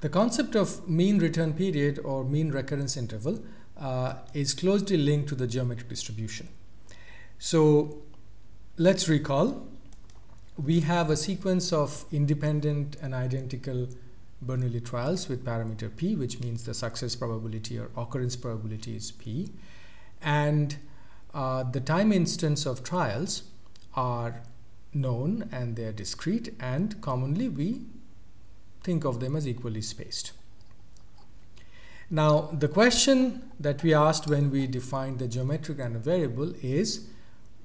The concept of mean return period or mean recurrence interval is closely linked to the geometric distribution. So let's recall, we have a sequence of independent and identical Bernoulli trials with parameter p, which means the success probability or occurrence probability is p, and the time instance of trials are known and they are discrete, and commonly we think of them as equally spaced. Now, the question that we asked when we defined the geometric random variable is,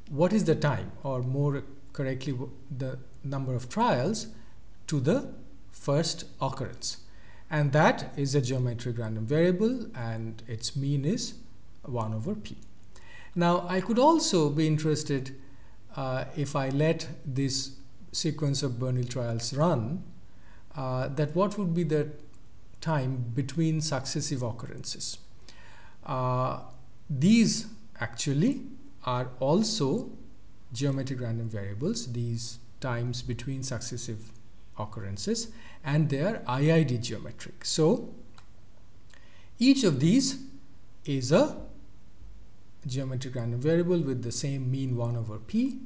what is the time, or more correctly the number of trials to the first occurrence? And that is a geometric random variable, and its mean is 1 over p. Now, I could also be interested if I let this sequence of Bernoulli trials run, that what would be the time between successive occurrences. These actually are also geometric random variables, these times between successive occurrences, and they are IID geometric. So each of these is a geometric random variable with the same mean 1 over p,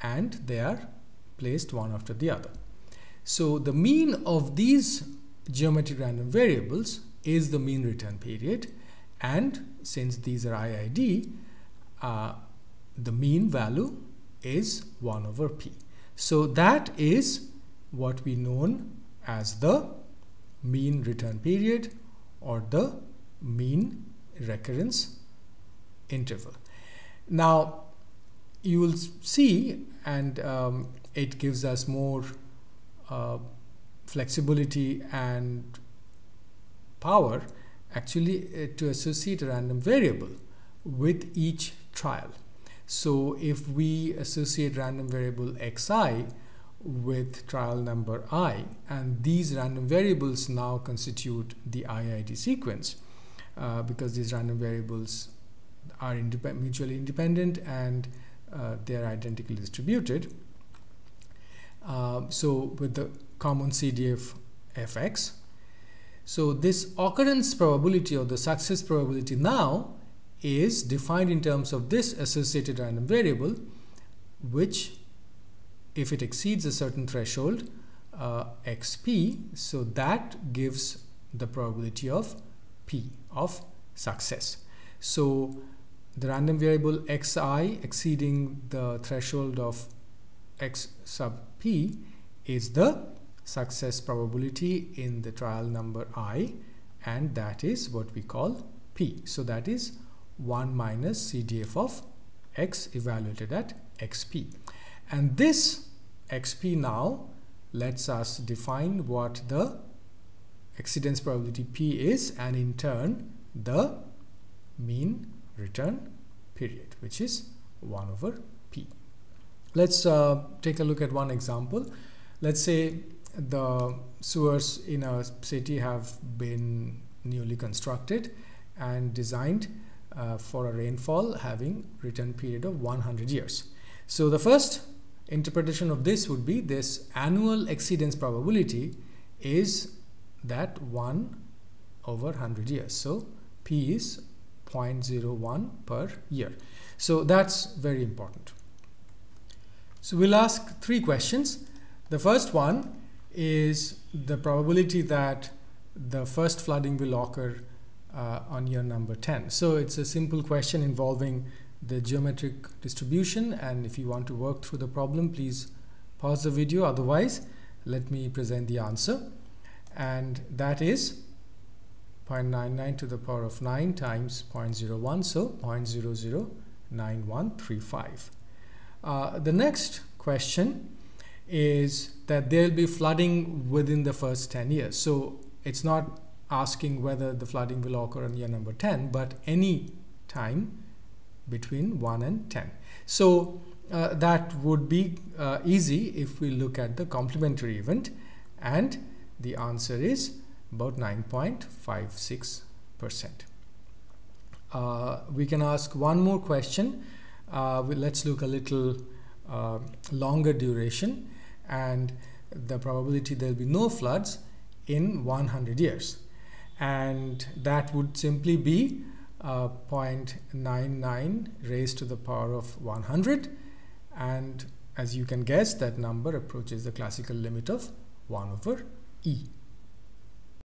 and they are placed one after the other. So the mean of these geometric random variables is the mean return period, and since these are IID, the mean value is 1 over p. So that is what we known as the mean return period or the mean recurrence interval. Now you will see, and it gives us more flexibility and power actually to associate a random variable with each trial. So if we associate random variable xi with trial number I, and these random variables now constitute the IID sequence, because these random variables are mutually independent and they are identically distributed. So with the common CDF fx, so this occurrence probability or the success probability now is defined in terms of this associated random variable, which if it exceeds a certain threshold xp, so that gives the probability of p of success. So the random variable xi exceeding the threshold of x sub p is the success probability in the trial number I, and that is what we call p. So that is 1 minus CDF of x evaluated at xp. And this xp now lets us define what the exceedance probability p is, and in turn the mean return period, which is 1 over p. Let's take a look at one example. Let's say the sewers in a city have been newly constructed and designed for a rainfall having return period of 100 years. So the first interpretation of this would be this annual exceedance probability is that 1 over 100 years. So p is 0.01 per year. So that's very important. So we'll ask 3 questions. The first one is the probability that the first flooding will occur on year number 10. So it's a simple question involving the geometric distribution, and if you want to work through the problem, please pause the video. Otherwise, let me present the answer, and that is 0.99 to the power of 9 times 0.01, so 0.009135. The next question is that there will be flooding within the first 10 years. So it's not asking whether the flooding will occur on year number 10, but any time between 1 and 10. So that would be easy if we look at the complementary event, and the answer is about 9.56%. We can ask one more question. Let's look a little longer duration, and the probability there will be no floods in 100 years. And that would simply be 0.99 raised to the power of 100. And as you can guess, that number approaches the classical limit of 1/e.